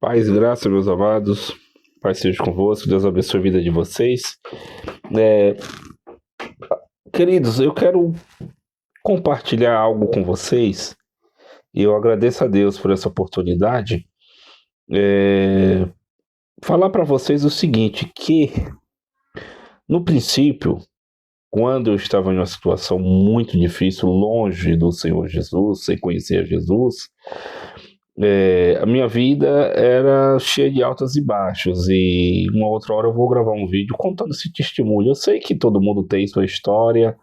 Paz e graça, meus amados. Paz seja convosco. Deus abençoe a vida de vocês. É, Queridos, eu quero compartilhar algo com vocês e eu agradeço a Deus por essa oportunidade. É, Falar para vocês o seguinte, que no princípio, quando eu estava em uma situação muito difícil, longe do Senhor Jesus, sem conhecer Jesus, a minha vida era cheia de altas e baixos, e uma outra hora eu vou gravar um vídeo contando esse testemunho. Eu sei que todo mundo tem sua história,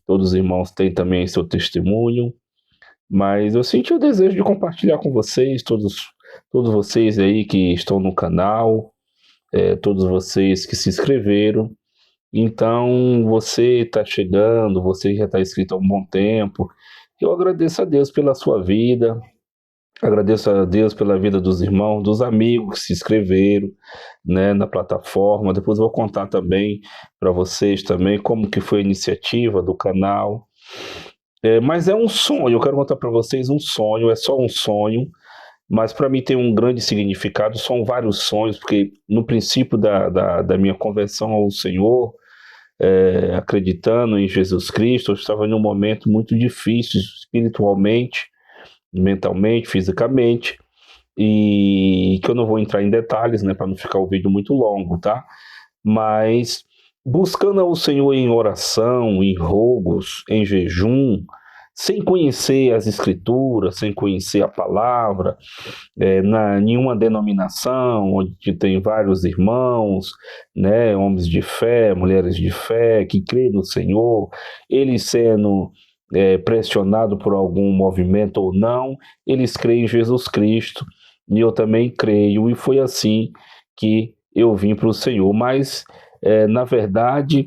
todos os irmãos têm também seu testemunho, mas eu senti o desejo de compartilhar com vocês, todos vocês aí que estão no canal, todos vocês que se inscreveram. Então, você está chegando, você já está inscrito há um bom tempo. Eu agradeço a Deus pela sua vida, agradeço a Deus pela vida dos irmãos, dos amigos que se inscreveram, né, na plataforma. Depois eu vou contar também para vocês também como que foi a iniciativa do canal. Mas é um sonho, eu quero contar para vocês um sonho, é só um sonho, mas para mim tem um grande significado. São vários sonhos, porque no princípio da minha conversão ao Senhor, acreditando em Jesus Cristo, eu estava em um momento muito difícil espiritualmente, mentalmente, fisicamente, e que eu não vou entrar em detalhes, né, para não ficar o vídeo muito longo, tá? Mas buscando ao Senhor em oração, em rogos, em jejum, sem conhecer as Escrituras, sem conhecer a palavra, nenhuma denominação, onde tem vários irmãos, né, homens de fé, mulheres de fé, que creem no Senhor, eles sendo pressionado por algum movimento ou não, eles creem em Jesus Cristo, e eu também creio, e foi assim que eu vim para o Senhor. Mas, na verdade,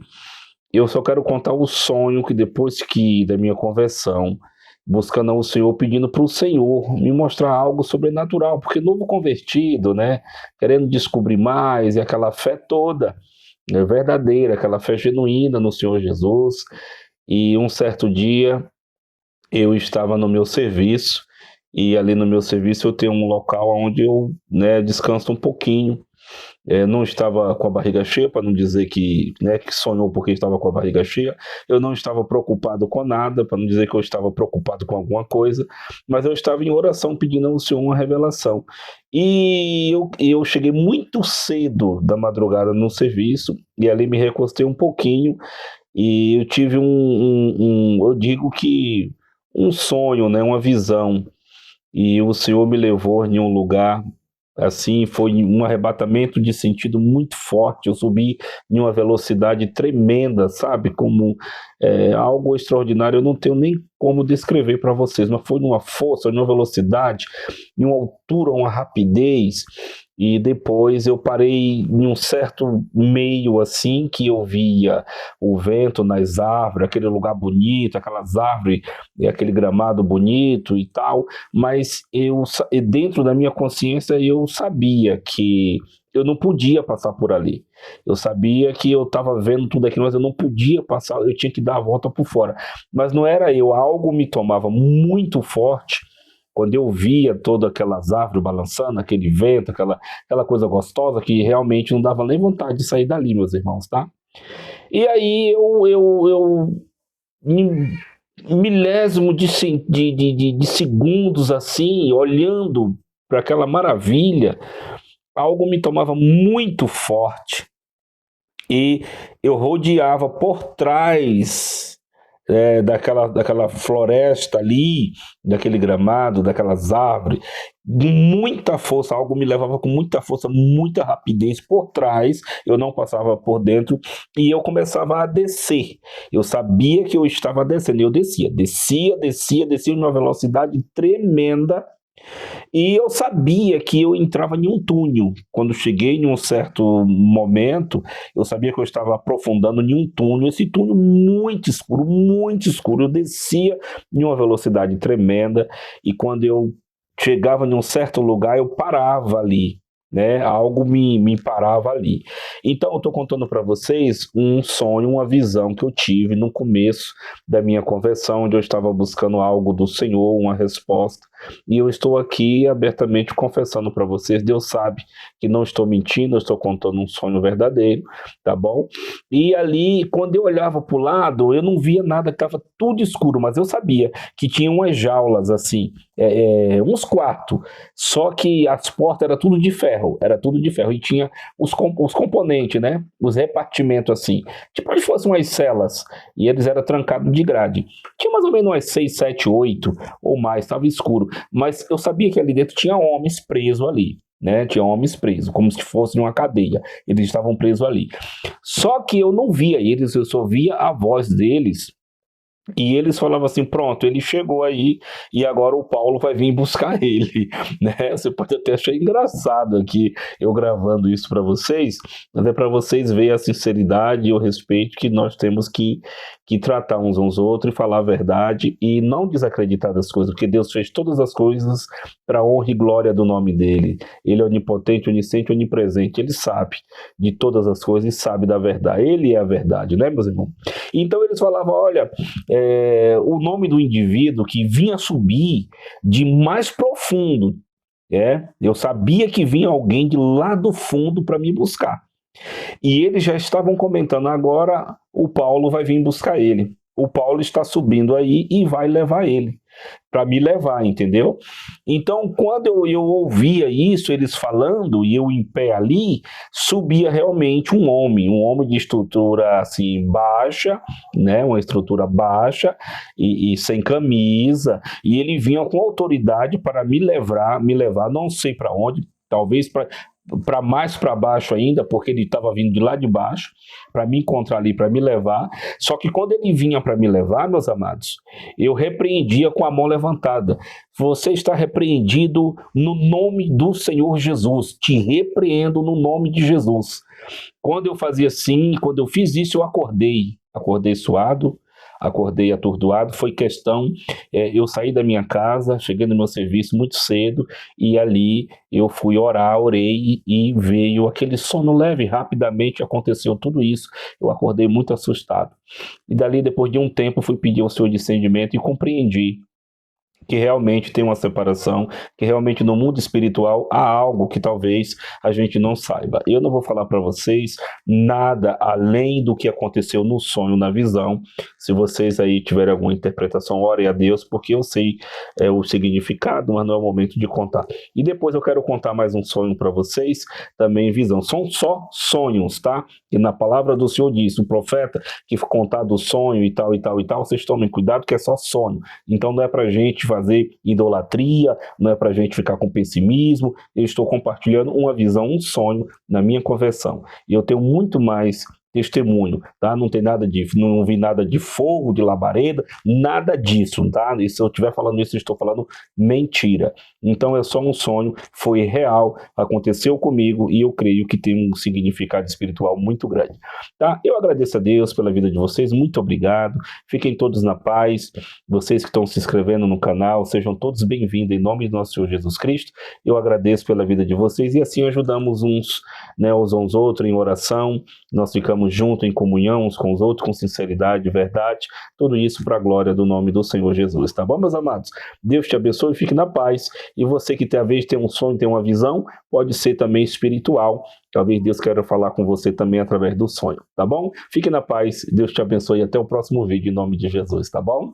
eu só quero contar o sonho que depois da minha conversão, buscando ao Senhor, pedindo para o Senhor me mostrar algo sobrenatural, porque novo convertido, né, querendo descobrir mais, e aquela fé toda, verdadeira, aquela fé genuína no Senhor Jesus. E um certo dia eu estava no meu serviço, e ali no meu serviço eu tenho um local onde eu, né, descanso um pouquinho. Não estava com a barriga cheia, para não dizer que, né, que sonhou porque estava com a barriga cheia. Eu não estava preocupado com nada, para não dizer que eu estava preocupado com alguma coisa, mas eu estava em oração pedindo ao Senhor uma revelação. E eu cheguei muito cedo da madrugada no serviço, e ali me recostei um pouquinho, e eu tive eu digo que um sonho, né, uma visão, e o Senhor me levou em um lugar, assim, foi um arrebatamento de sentido muito forte. Eu subi em uma velocidade tremenda, sabe, como algo extraordinário. Eu não tenho nem como descrever para vocês, mas foi numa força, numa velocidade, em uma altura, uma rapidez. E depois eu parei em um certo meio, assim, que eu via o vento nas árvores, aquele lugar bonito, aquelas árvores e aquele gramado bonito e tal, mas dentro da minha consciência eu sabia que eu não podia passar por ali. Eu sabia que eu estava vendo tudo aquilo, mas eu não podia passar, eu tinha que dar a volta por fora. Mas não era eu, algo me tomava muito forte. Quando eu via todas aquelas árvores balançando, aquele vento, aquela coisa gostosa, que realmente não dava nem vontade de sair dali, meus irmãos, tá? E aí em milésimo de segundos, assim, olhando para aquela maravilha, algo me tomava muito forte, e eu rodeava por trás daquela floresta ali, daquele gramado, daquelas árvores, de muita força. Algo me levava com muita força, muita rapidez por trás, eu não passava por dentro, e eu começava a descer. Eu sabia que eu estava descendo, eu descia em uma velocidade tremenda, e eu sabia que eu entrava em um túnel. Quando cheguei em um certo momento, eu sabia que eu estava aprofundando em um túnel, esse túnel muito escuro, muito escuro. Eu descia em uma velocidade tremenda, e quando eu chegava em um certo lugar, eu parava ali, né? Algo me parava ali. Então eu estou contando para vocês um sonho, uma visão que eu tive no começo da minha conversão, onde eu estava buscando algo do Senhor, uma resposta. e eu estou aqui abertamente confessando para vocês. Deus sabe que não estou mentindo, eu estou contando um sonho verdadeiro, tá bom? E ali, quando eu olhava para o lado, eu não via nada, que estava tudo escuro, mas eu sabia que tinha umas jaulas assim, uns quartos, só que as portas eram tudo de ferro, e tinha os componentes, né? Os repartimentos assim, tipo como se fossem umas celas, e eles eram trancados de grade. Tinha mais ou menos umas 6, 7, 8 ou mais, estava escuro, mas eu sabia que ali dentro tinha homens presos ali. Né, tinha homens presos, como se fosse uma cadeia. Eles estavam presos ali. Só que eu não via eles, eu só via a voz deles. E eles falavam assim, pronto, ele chegou aí e agora o Paulo vai vir buscar ele, né? Você pode até achar engraçado aqui eu gravando isso para vocês, mas é para vocês verem a sinceridade e o respeito que nós temos que tratar uns aos outros e falar a verdade e não desacreditar das coisas, porque Deus fez todas as coisas para honra e glória do nome dele. Ele é onipotente, onisciente, onipresente, ele sabe de todas as coisas e sabe da verdade. Ele é a verdade, né, meus irmãos? Então eles falavam, olha, o nome do indivíduo que vinha subir de mais profundo, eu sabia que vinha alguém de lá do fundo para me buscar. E eles já estavam comentando, agora o Paulo vai vir buscar ele. O Paulo está subindo aí e vai levar ele, para me levar, entendeu? Então, quando eu ouvia isso, eles falando, e eu em pé ali, subia realmente um homem de estrutura assim, baixa, né? Uma estrutura baixa e sem camisa, e ele vinha com autoridade para me levar, não sei para onde, talvez para mais para baixo ainda, porque ele estava vindo de lá de baixo, para me encontrar ali, para me levar. Só que quando ele vinha para me levar, meus amados, eu repreendia com a mão levantada. Você está repreendido no nome do Senhor Jesus. Te repreendo no nome de Jesus. Quando eu fazia assim, quando eu fiz isso, eu acordei suado, acordei atordoado. Foi questão, eu saí da minha casa, cheguei no meu serviço muito cedo, e ali eu fui orar, orei, e veio aquele sono leve. Rapidamente aconteceu tudo isso, eu acordei muito assustado. E dali, depois de um tempo, fui pedir ao Senhor discernimento e compreendi que realmente tem uma separação, que realmente no mundo espiritual há algo que talvez a gente não saiba. Eu não vou falar para vocês nada além do que aconteceu no sonho, na visão. Se vocês aí tiverem alguma interpretação, orem a Deus, porque eu sei o significado, mas não é o momento de contar. E depois eu quero contar mais um sonho para vocês, também visão. São só sonhos, tá? E na palavra do Senhor diz, o profeta que contar do sonho e tal, vocês tomem cuidado que é só sonho. Então não é pra gente fazer idolatria, não é pra gente ficar com pessimismo. Eu estou compartilhando uma visão, um sonho na minha conversão. E eu tenho muito mais testemunho, tá? Não tem nada de, não vi nada de fogo, de labareda, nada disso, tá? E se eu estiver falando isso, eu estou falando mentira. Então é só um sonho, foi real, aconteceu comigo e eu creio que tem um significado espiritual muito grande, tá? Eu agradeço a Deus pela vida de vocês, muito obrigado, fiquem todos na paz, vocês que estão se inscrevendo no canal, sejam todos bem-vindos em nome do nosso Senhor Jesus Cristo. Eu agradeço pela vida de vocês e assim ajudamos uns, né, uns aos outros em oração, nós ficamos juntos em comunhão uns com os outros, com sinceridade, verdade, tudo isso para a glória do nome do Senhor Jesus, tá bom, meus amados? Deus te abençoe, fique na paz, e você que talvez tenha um sonho, tenha uma visão, pode ser também espiritual, talvez Deus queira falar com você também através do sonho, tá bom? Fique na paz, Deus te abençoe e até o próximo vídeo em nome de Jesus, tá bom?